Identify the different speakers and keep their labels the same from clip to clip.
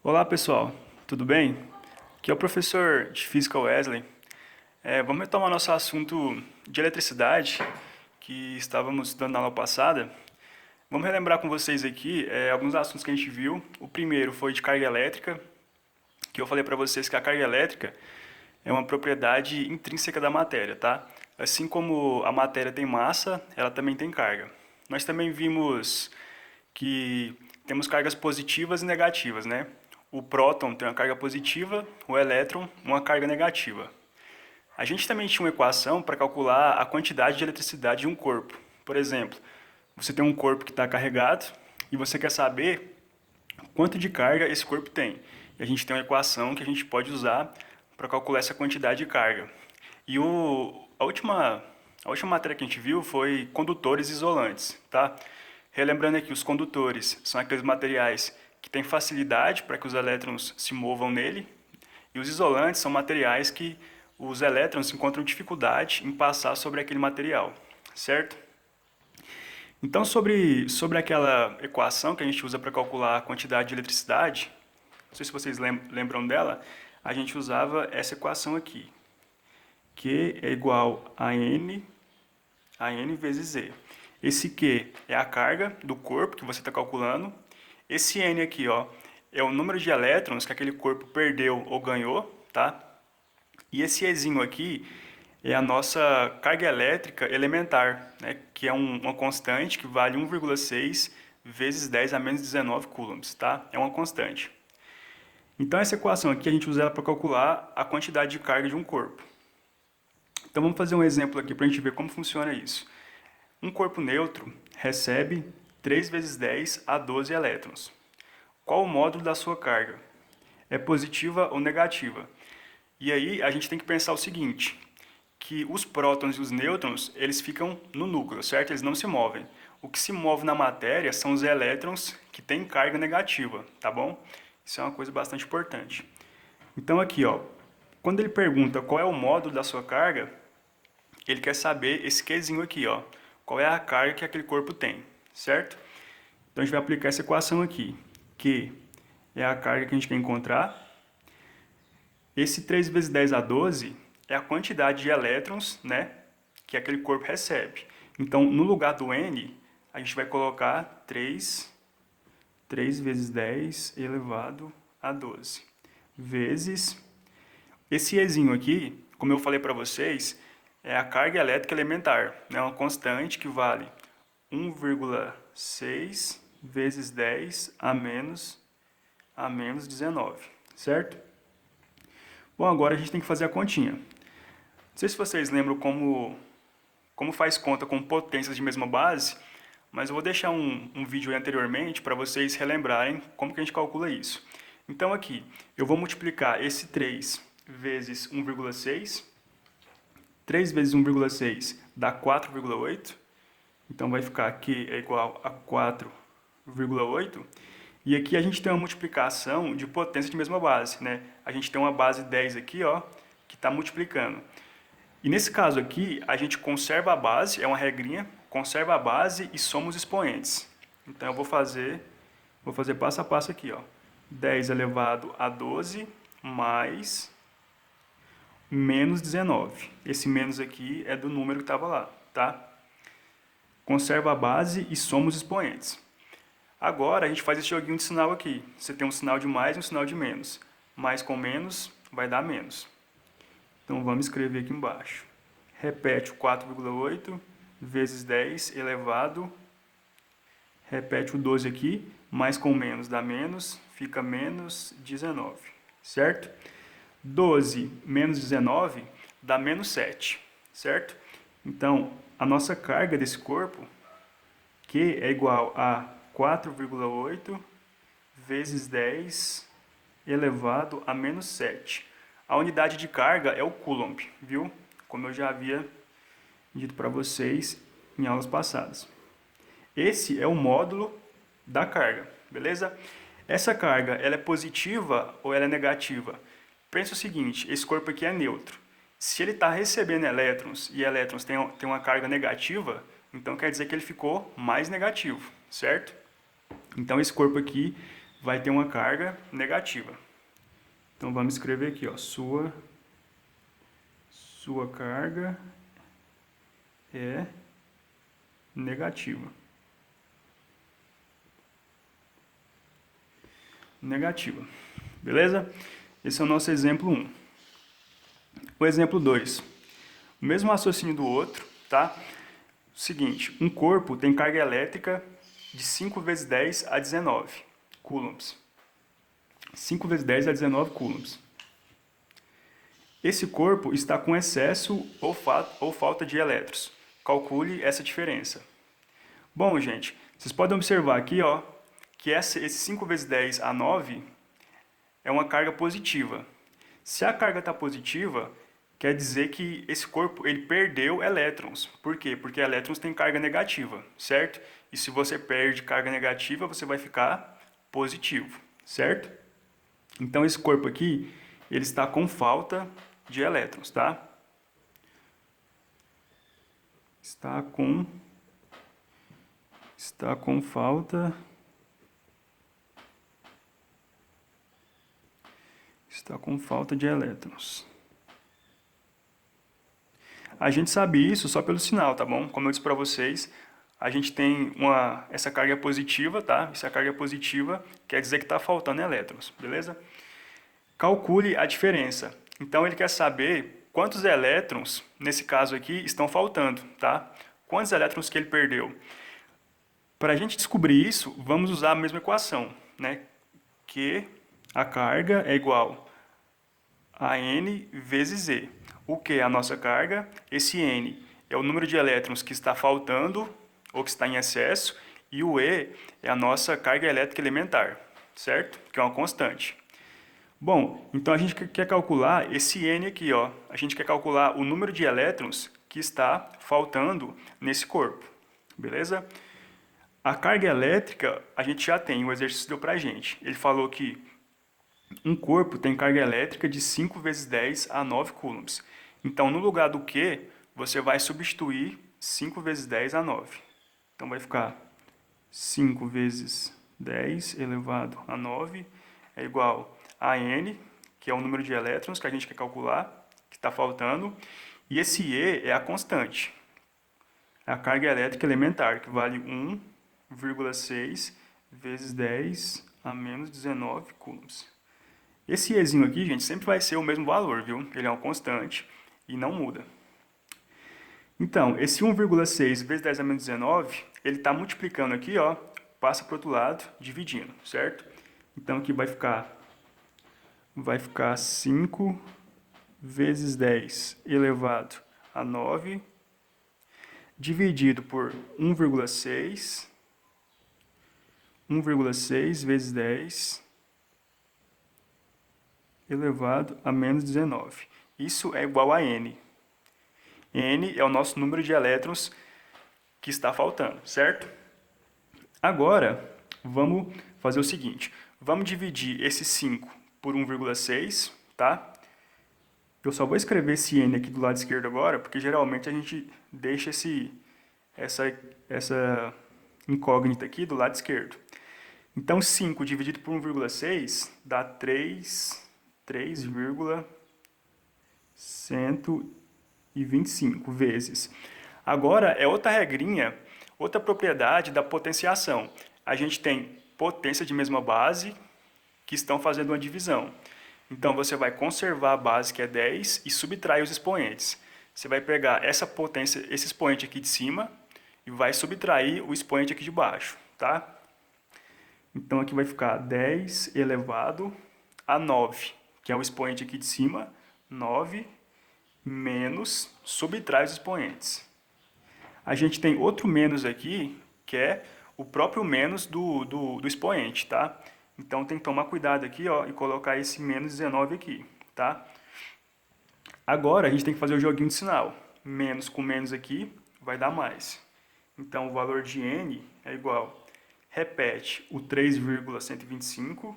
Speaker 1: Olá pessoal, tudo bem? Aqui é o professor de Física Wesley. Vamos retomar nosso assunto de eletricidade que estávamos estudando na aula passada. Vamos relembrar com vocês aqui alguns assuntos que a gente viu. O primeiro foi de carga elétrica, que eu falei para vocês que a carga elétrica é uma propriedade intrínseca da matéria, tá? Assim como a matéria tem massa, ela também tem carga. Nós também vimos que temos cargas positivas e negativas, né? O próton tem uma carga positiva, o elétron uma carga negativa. A gente também tinha uma equação para calcular a quantidade de eletricidade de um corpo. Por exemplo, você tem um corpo que está carregado e você quer saber quanto de carga esse corpo tem. E a gente tem uma equação que a gente pode usar para calcular essa quantidade de carga. E a última matéria que a gente viu foi condutores isolantes, tá? Relembrando aqui, os condutores são aqueles materiais que têm facilidade para que os elétrons se movam nele, e os isolantes são materiais que os elétrons encontram dificuldade em passar sobre aquele material, certo? Então, sobre aquela equação que a gente usa para calcular a quantidade de eletricidade, não sei se vocês lembram dela, a gente usava essa equação aqui, Q é igual a N vezes Z. Esse Q é a carga do corpo que você está calculando. Esse N aqui, ó, é o número de elétrons que aquele corpo perdeu ou ganhou, tá? E esse Ezinho aqui é a nossa carga elétrica elementar, né? Que é uma constante que vale 1,6 vezes 10 a menos 19 coulombs, tá? É uma constante. Então essa equação aqui a gente usa ela para calcular a quantidade de carga de um corpo. Então vamos fazer um exemplo aqui para a gente ver como funciona isso. Um corpo neutro recebe 3 vezes 10 a 12 elétrons. Qual o módulo da sua carga? É positiva ou negativa? E aí a gente tem que pensar o seguinte, que os prótons e os nêutrons, eles ficam no núcleo, certo? Eles não se movem. O que se move na matéria são os elétrons que têm carga negativa, tá bom? Isso é uma coisa bastante importante. Então aqui, ó, quando ele pergunta qual é o módulo da sua carga, ele quer saber esse Qzinho aqui, ó, qual é a carga que aquele corpo tem, certo? Então a gente vai aplicar essa equação aqui, Q é a carga que a gente quer encontrar. Esse 3 vezes 10 a 12 é a quantidade de elétrons, né, que aquele corpo recebe. Então, no lugar do N, a gente vai colocar 3 vezes 10 elevado a 12, vezes esse Ezinho aqui, como eu falei para vocês, é a carga elétrica elementar, né? Uma constante que vale 1,6 vezes 10 a menos 19, certo? Bom, agora a gente tem que fazer a continha. Não sei se vocês lembram como faz conta com potências de mesma base, mas eu vou deixar um vídeo aí anteriormente para vocês relembrarem como que a gente calcula isso. Então aqui, eu vou multiplicar esse 3 vezes 1,6. 3 vezes 1,6 dá 4,8. Então vai ficar aqui é igual a 4,8. E aqui a gente tem uma multiplicação de potência de mesma base, né? A gente tem uma base 10 aqui, ó, que está multiplicando. E nesse caso aqui, a gente conserva a base, é uma regrinha, conserva a base e soma os expoentes. Então eu vou fazer passo a passo aqui, ó. 10 elevado a 12 mais menos 19. Esse menos aqui é do número que estava lá, tá? Conserva a base e soma os expoentes. Agora a gente faz esse joguinho de sinal aqui. Você tem um sinal de mais e um sinal de menos. Mais com menos vai dar menos. Então vamos escrever aqui embaixo. Repete o 4,8 vezes 10 elevado. Repete o 12 aqui. Mais com menos dá menos. Fica menos 19. Certo? 12 menos 19 dá menos 7. Certo? Então a nossa carga desse corpo, que é igual a 4,8 vezes 10 elevado a menos 7. A unidade de carga é o coulomb, viu? Como eu já havia dito para vocês em aulas passadas. Esse é o módulo da carga, beleza? Essa carga, ela é positiva ou ela é negativa? Pensa o seguinte, esse corpo aqui é neutro. Se ele está recebendo elétrons e elétrons têm uma carga negativa, então quer dizer que ele ficou mais negativo, certo? Então esse corpo aqui vai ter uma carga negativa. Então vamos escrever aqui, ó, sua carga é negativa. Negativa. Beleza? Esse é o nosso exemplo 1. O exemplo 2. O mesmo raciocínio do outro, tá? Seguinte, um corpo tem carga elétrica de 5 vezes 10 a 19 coulombs. 5 vezes 10 a 19 coulombs. Esse corpo está com excesso ou falta de elétrons. Calcule essa diferença. Bom, gente, vocês podem observar aqui, ó, que esse 5 vezes 10 a 9 é uma carga positiva. Se a carga está positiva, quer dizer que esse corpo ele perdeu elétrons. Por quê? Porque elétrons têm carga negativa, certo? E se você perde carga negativa, você vai ficar positivo, certo? Então esse corpo aqui, ele está com falta de elétrons, tá? Está com falta de elétrons. A gente sabe isso só pelo sinal, tá bom? Como eu disse para vocês, a gente tem essa carga positiva, tá? Essa carga positiva quer dizer que está faltando elétrons, beleza? Calcule a diferença. Então ele quer saber quantos elétrons, nesse caso aqui, estão faltando, tá? Quantos elétrons que ele perdeu. Para a gente descobrir isso, vamos usar a mesma equação, né? Que a carga é igual a N vezes Z. O que é a nossa carga? Esse N é o número de elétrons que está faltando ou que está em excesso, e o E é a nossa carga elétrica elementar, certo? Que é uma constante. Bom, então a gente quer calcular esse N aqui, ó. A gente quer calcular o número de elétrons que está faltando nesse corpo, beleza? A carga elétrica, a gente já tem, o exercício deu pra gente. Ele falou que um corpo tem carga elétrica de 5 vezes 10 a 9 coulombs. Então, no lugar do Q, você vai substituir 5 vezes 10 a 9. Então, vai ficar 5 vezes 10 elevado a 9 é igual a N, que é o número de elétrons que a gente quer calcular, que está faltando. E esse E é a constante, a carga elétrica elementar, que vale 1,6 vezes 10 a menos 19 coulombs. Esse Ezinho aqui, gente, sempre vai ser o mesmo valor, viu? Ele é uma constante e não muda. Então, esse 1,6 vezes 10 a menos 19, ele está multiplicando aqui, ó, passa para o outro lado, dividindo, certo? Então, aqui vai ficar 5 vezes 10 elevado a 9, dividido por 1,6 vezes 10 elevado a menos 19. Isso é igual a N. N é o nosso número de elétrons que está faltando, certo? Agora, vamos fazer o seguinte. Vamos dividir esse 5 por 1,6, tá? Eu só vou escrever esse N aqui do lado esquerdo agora, porque geralmente a gente deixa essa incógnita aqui do lado esquerdo. Então, 5 dividido por 1,6 dá 3,125 vezes. Agora, é outra regrinha, outra propriedade da potenciação. A gente tem potência de mesma base que estão fazendo uma divisão. Então, você vai conservar a base, que é 10, e subtrair os expoentes. Você vai pegar essa potência, esse expoente aqui de cima, e vai subtrair o expoente aqui de baixo, tá? Então, aqui vai ficar 10 elevado a 9, que é o expoente aqui de cima, 9, menos, subtrai os expoentes. A gente tem outro menos aqui, que é o próprio menos do expoente, tá? Então, tem que tomar cuidado aqui, ó, e colocar esse menos 19 aqui, tá? Agora, a gente tem que fazer o joguinho de sinal. Menos com menos aqui vai dar mais. Então, o valor de N é igual, repete o 3,125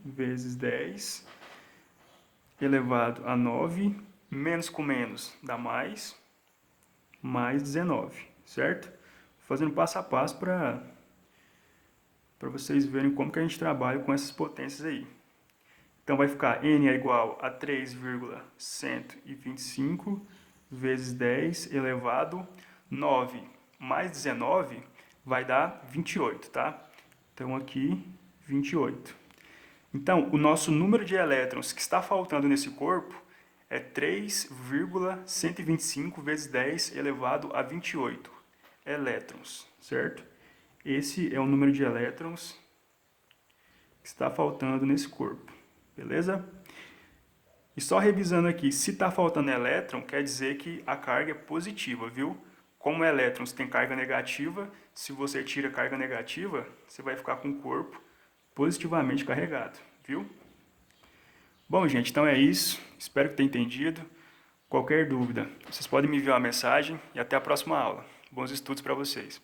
Speaker 1: vezes 10 elevado a 9, menos com menos dá mais 19, certo? fazendo passo a passo para vocês verem como que a gente trabalha com essas potências aí. Então vai ficar N é igual a 3,125 vezes 10 elevado 9 mais 19 vai dar 28, tá? Então aqui 28. Então o nosso número de elétrons que está faltando nesse corpo é 3,125 vezes 10 elevado a 28 elétrons, certo? Esse é o número de elétrons que está faltando nesse corpo, beleza? E só revisando aqui, se está faltando elétron, quer dizer que a carga é positiva, viu? Como elétrons tem carga negativa, se você tira carga negativa, você vai ficar com o corpo positivamente carregado, viu? Bom, gente, então é isso. Espero que tenham entendido. Qualquer dúvida, vocês podem me enviar uma mensagem e até a próxima aula. Bons estudos para vocês.